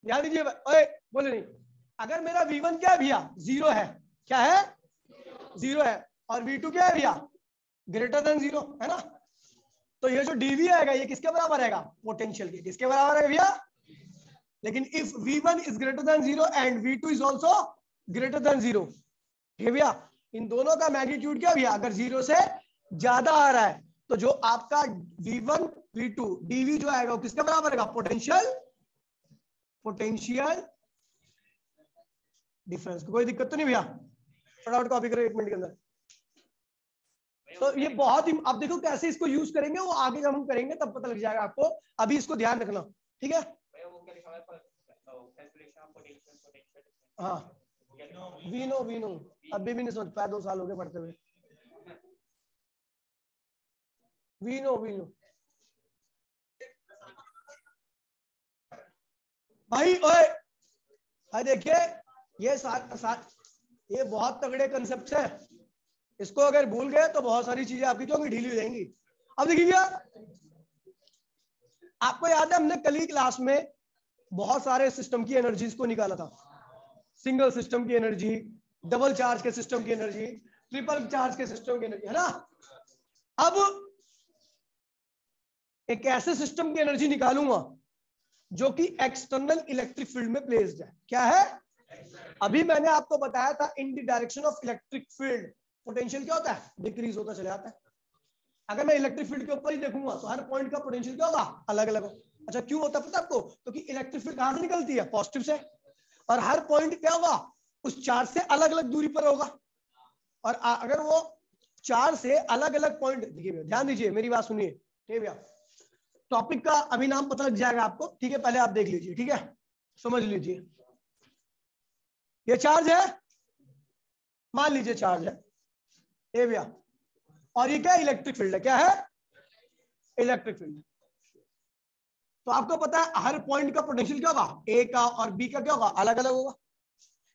ध्यान दीजिए, ओए बोले नहीं, अगर मेरा V1 क्या है भैया, 0 है, क्या है, 0 है, और V2 क्या है भैया, ग्रेटर देन 0 है ना, तो ये जो dV आएगा ये किसके बराबर आएगा, पोटेंशियल के, किसके बराबर है भैया। लेकिन if V1 is greater than 0 and V2 is also greater than 0, ठीक है भैया, इन दोनों का मैग्नीट्यूड क्या भैया, अगर 0 से ज्यादा आ रहा है तो जो आपका V1 V2 dV जो आएगा वो किसके बराबर आएगा, पोटेंशियल डिफरेंस। कोई दिक्कत तो नहीं भैया, फटाफट कॉपी करो 1 मिनट के अंदर। तो ये बहुत ही, आप देखो कैसे इसको यूज करेंगे, वो आगे जब हम करेंगे तब पता लग जाएगा आपको, अभी इसको ध्यान रखना, ठीक है। हाँ वीनो अभी भी नहीं समझ पाया, 2 साल हो गए पढ़ते हुए। वीनो भाई, ओए भाई देखिए, ये ये बहुत तगड़े कंसेप्ट है, इसको अगर भूल गए तो बहुत सारी चीजें आपकी जो ढीली हो जाएंगी। अब देखिए भैया, आपको याद है हमने कल ही क्लास में बहुत सारे सिस्टम की एनर्जीज को निकाला था, सिंगल सिस्टम की एनर्जी, डबल चार्ज के सिस्टम की एनर्जी, ट्रिपल चार्ज के सिस्टम की एनर्जी, है ना। अब एक ऐसे सिस्टम की एनर्जी निकालूंगा जो कि एक्सटर्नल इलेक्ट्रिक फील्ड में प्लेस्ड है, क्या है, अभी मैंने आपको बताया था in the direction of electric field potential क्या होता है, डिक्रीज होता चला जाता है। अगर मैं इलेक्ट्रिक फील्ड के ऊपर ही देखूंगा तो हर पॉइंट का पोटेंशियल क्या होगा, अलग अलग हो। अच्छा क्यों होता है पता आपको, क्योंकि इलेक्ट्रिक फील्ड कहां से निकलती है, पॉजिटिव से, और हर पॉइंट क्या होगा, उस चार्ज से अलग अलग दूरी पर होगा। और अगर वो चार्ज से अलग अलग पॉइंट, देखिए ध्यान दीजिए मेरी बात सुनिए, ठीक है भैया, टॉपिक का अभी नाम पता लग जाएगा आपको, ठीक है, पहले आप देख लीजिए, ठीक है, समझ लीजिए। ये चार्ज है, मान लीजिए चार्ज है ए भैया, और ये क्या इलेक्ट्रिक फील्ड है, क्या है, इलेक्ट्रिक फील्ड। तो आपको पता है हर पॉइंट का पोटेंशियल क्या होगा, ए का और बी का क्या होगा, अलग अलग होगा।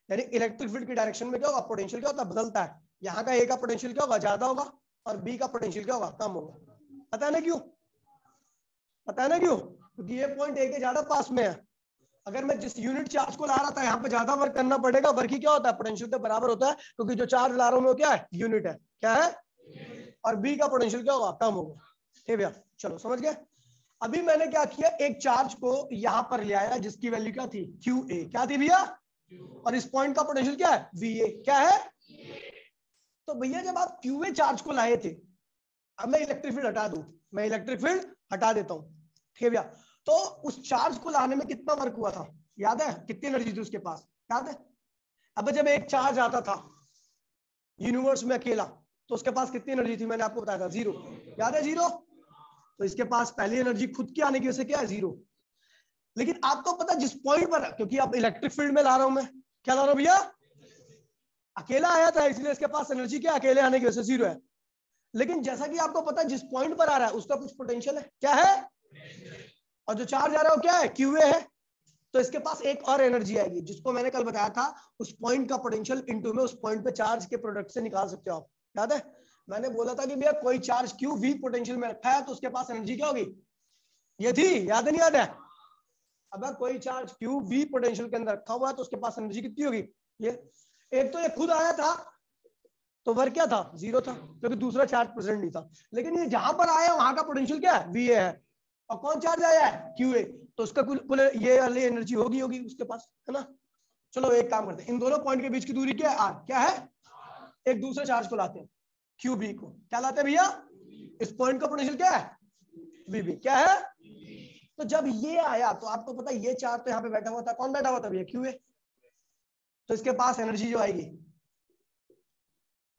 यानी इलेक्ट्रिक फील्ड की डायरेक्शन में क्या होगा, पोटेंशियल क्या होता है, बदलता है। यहाँ का ए का पोटेंशियल क्या होगा, ज्यादा होगा, और बी का पोटेंशियल क्या होगा, कम होगा। पता है ना क्यों, पता है ना क्यों, क्योंकि ये पॉइंट ए के ज्यादा पास में है। अगर मैं जिस यूनिट चार्ज को ला रहा था यहाँ पे ज्यादा वर्क करना पड़ेगा, वर्क ही क्या होता है, पोटेंशियल के बराबर होता है, क्योंकि जो चार्ज ला रहा हूं वो क्या है, यूनिट है, क्या है, और बी का पोटेंशियल क्या होगा, कम होगा। ठीक भैया, चलो समझ गए। अभी मैंने क्या किया, एक चार्ज को यहां पर ले आया जिसकी वैल्यू क्या थी, क्यू ए, क्या थी भैया, और इस पॉइंट का पोटेंशियल क्या है, वी ए, क्या है। तो भैया जब आप क्यू ए चार्ज को लाए थे, अब मैं इलेक्ट्रिक फील्ड हटा दूं, मैं इलेक्ट्रिक फील्ड हटा देता हूं, ठीक है भैया, तो उस चार्ज को लाने में कितना वर्क हुआ था, याद है, कितनी एनर्जी थी उसके पास, याद है। अब जब एक चार्ज आता था यूनिवर्स में अकेला, तो उसके पास कितनी एनर्जी थी, मैंने आपको बताया था 0, याद है 0। तो इसके पास पहली एनर्जी खुद की आने की वजह से क्या है, 0। लेकिन आपको पता जिस पॉइंट पर, क्योंकि आप इलेक्ट्रिक फील्ड में ला रहा हूं मैं, क्या ला रहा हूं भैया, अकेला आया था इसलिए इसके पास एनर्जी क्या, अकेले आने की वजह से 0 है। लेकिन जैसा कि आपको पता है जिस पॉइंट पर आ रहा है उसका कुछ पोटेंशियल है, क्या है, और जो चार्ज आ रहा है वो क्या है, क्यूए है। तो इसके पास एक और एनर्जी आएगी जिसको मैंने कल बताया था, उस पॉइंट का पोटेंशियल इनटू में उस पॉइंट पे चार्ज के प्रोडक्ट से निकाल सकते हो आप, याद है। मैंने बोला था कि भैया कोई चार्ज क्यू वी पोटेंशियल में रखा है तो उसके पास एनर्जी क्या होगी, ये थी, याद है नहीं याद है। अगर कोई चार्ज क्यू वी पोटेंशियल के अंदर रखा हुआ है तो उसके पास एनर्जी कितनी होगी, ये। एक तो ये खुद आया था तो वर्क क्या था, 0 था, क्योंकि दूसरा चार्ज प्रेजेंट नहीं था। लेकिन ये जहां पर आया वहां का पोटेंशियल क्या है, वी ए है, और कौन चार्ज आया है, क्यू ए, तो उसका कुल ये वाली एनर्जी होगी उसके पास, है ना। चलो एक काम करते हैं, इन दोनों पॉइंट के बीच की दूरी क्या है, आर, क्या है, एक दूसरे चार्ज को लाते हैं, क्यू बी को, क्या लाते हैं भैया, इस पॉइंट का पोटेंशियल क्या है, वी बी, क्या है। तो जब ये आया तो आपको पता है ये चार्ज तो यहाँ पे बैठा हुआ था, कौन बैठा हुआ था भैया, क्यू ए। तो इसके पास एनर्जी जो आएगी,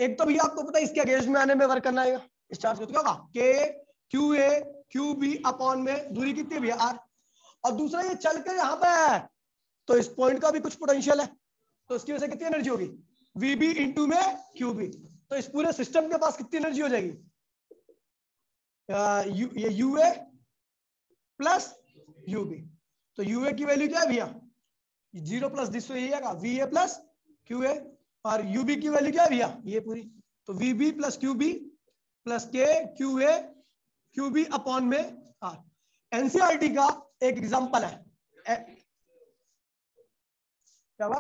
एक तो भैया आपको पता है इसके अगेंस्ट में आने में वर्क करना आएगा, इस चार्ज को, तो क्या होगा, k Q A Q B upon में दूरी कितनी है भैया, आर। और दूसरा ये चल कर यहाँ पे है तो इस पॉइंट का भी कुछ पोटेंशियल है, तो इसकी वजह से कितनी एनर्जी होगी, वी बी इंटू में क्यू बी। तो इस पूरे सिस्टम के पास कितनी एनर्जी हो जाएगी, ये U A plus U B. तो यू ए की वैल्यू क्या है भैया, 0 प्लस दिस, तो यही आएगा V A plus Q A, और यू बी की वैल्यू क्या है भैया, ये पूरी, तो V B plus Q B plus K Q A Q B upon में आर। एनसीईआरटी का एक एग्जांपल है, क्या हुआ?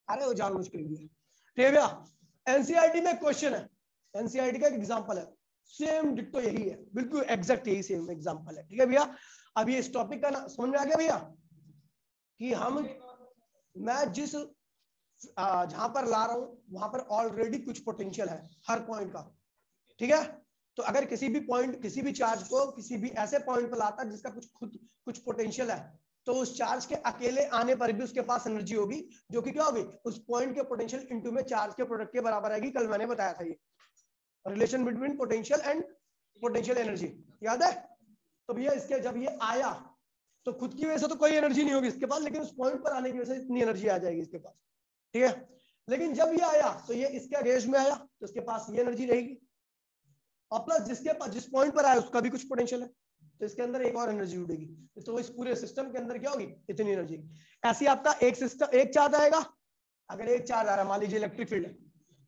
अरे वो जानबूझ के लिए। ठीक है भैया, एनसीईआरटी में क्वेश्चन है, एनसीईआरटी का एक एग्जांपल है, सेम डिट्टो यही है, बिल्कुल एग्जैक्ट यही सेम एग्जांपल है। ठीक है भैया, अब ये इस टॉपिक का ना समझ में आ गया भैया कि मैं जिस जहां पर ला रहा हूं वहां पर ऑलरेडी कुछ पोटेंशियल है हर पॉइंट का। ठीक है, तो अगर किसी भी पॉइंट, किसी भी चार्ज को किसी भी ऐसे पॉइंट पर लाता है जिसका कुछ पोटेंशियल है, तो उस चार्ज के अकेले आने पर भी उसके पास एनर्जी होगी, जो कि क्या होगी, उस पॉइंट के पोटेंशियल इनटू में चार्ज के प्रोडक्ट के बराबर आएगी। कल मैंने बताया था ये relation between potential and potential energy, याद है? तो भैया इसके जब ये आया तो खुद की वजह से तो कोई एनर्जी नहीं होगी इसके पास, लेकिन उस पॉइंट पर आने की वजह से इतनी एनर्जी आ जाएगी इसके पास। ठीक है, लेकिन जब ये आया तो ये इसके अगेंस्ट में आया तो इसके पास ये एनर्जी रहेगी, और प्लस जिसके पास जिस पॉइंट पर आया उसका भी कुछ पोटेंशियल है, तो इसके अंदर एक और एनर्जी उड़ेगी, तो इस पूरे सिस्टम के अंदर क्या होगी, इतनी एनर्जी। ऐसे आपका एक चार्ज आएगा, अगर एक चार्ज आ रहा है, मान लीजिए इलेक्ट्रिक फील्ड है,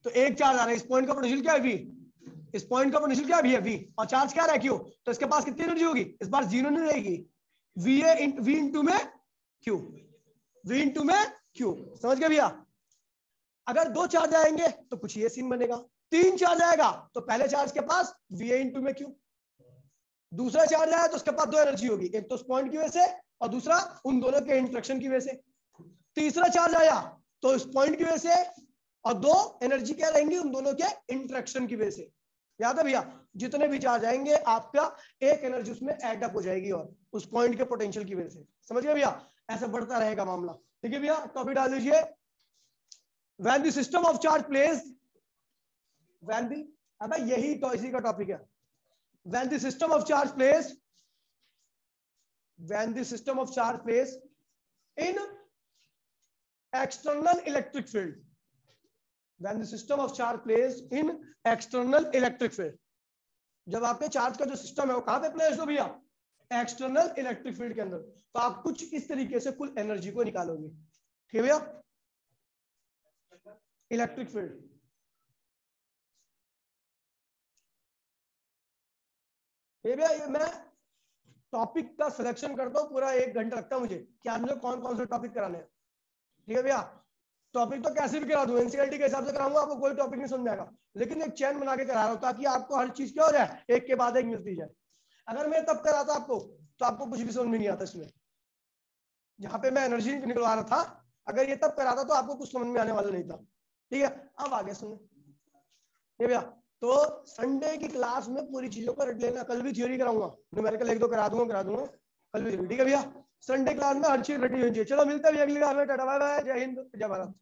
तो एक चार्ज आ रहा है, इस पॉइंट का पोटेंशियल क्या है, वी, इस पॉइंट का पोटेंशियल क्या है, वी, और चार्ज क्या रहा है, क्यू, तो इसके पास कितनी एनर्जी होगी, इस बार जीरो नहीं रहेगी, वी इंटू में क्यू, वी इंटू में क्यू। समझ गए भैया? अगर दो चार्ज आएंगे तो कुछ ये सीन बनेगा, तीन चार्ज आएगा तो पहले चार्ज के पास वी इंटू में क्यू, दूसरा चार्ज आया तो उसके पास दो एनर्जी होगी, एक तो उस पॉइंट की वजह से और दूसरा उन दोनों के इंटरेक्शन की वजह से, तीसरा चार्ज आया तो उस पॉइंट की वजह से और दो एनर्जी क्या रहेंगी, उन दोनों के इंटरेक्शन की वजह से। याद है भैया, जितने भी चार्ज आएंगे आपका एक एनर्जी उसमें एड अप हो जाएगी और उस पॉइंट के पोटेंशियल की वजह से। समझ गए भैया? ऐसा बढ़ता रहेगा मामला। ठीक है भैया, टॉपिक डाल दीजिए, when the system of charge plays, when the, अब यही तो इसी का टॉपिक है, when the system of charge plays, when the system of charge plays in external electric field, when the system of charge plays in external electric field, जब आपके charge का जो सिस्टम है वो कहां पे प्लेस हो भैया, एक्सटर्नल इलेक्ट्रिक फील्ड के अंदर, तो आप कुछ इस तरीके से कुल एनर्जी को निकालोगे। ठीक है भैया, इलेक्ट्रिक फील्ड, ये भैया ये मैं टॉपिक का सिलेक्शन करता हूँ, पूरा 1 घंटा लगता है मुझे कि आप मुझे कौन कौन से टॉपिक कराने हैं। ठीक है भैया, टॉपिक तो कैसे भी करा दूं, एनसीईआरटी के हिसाब से कराऊंगा, आपको कोई टॉपिक नहीं समझ में आएगा, लेकिन एक चैन बना के करा रहा हूं ताकि आपको हर चीज क्या हो जाए, एक के बाद एक मिलती जाए। अगर मैं तब कराता आपको तो आपको कुछ भी समझ में नहीं आता इसमें, जहां पे मैं एनर्जी निकलवा रहा था, अगर ये तब कराता तो आपको कुछ समझ में आने वाला नहीं था। ठीक है, अब आगे सुनो भैया, तो संडे की क्लास में पूरी चीजों को रट लेना, कल भी थ्योरी कराऊंगा, न्यूमेरिकल 1-2 करा दूंगा कल भी। ठीक है भैया, संडे क्लास में हर चीज रटी हुई है। चलो मिलते हैं अगली क्लास में, टाटा बाय बाय, जय हिंद जय भारत।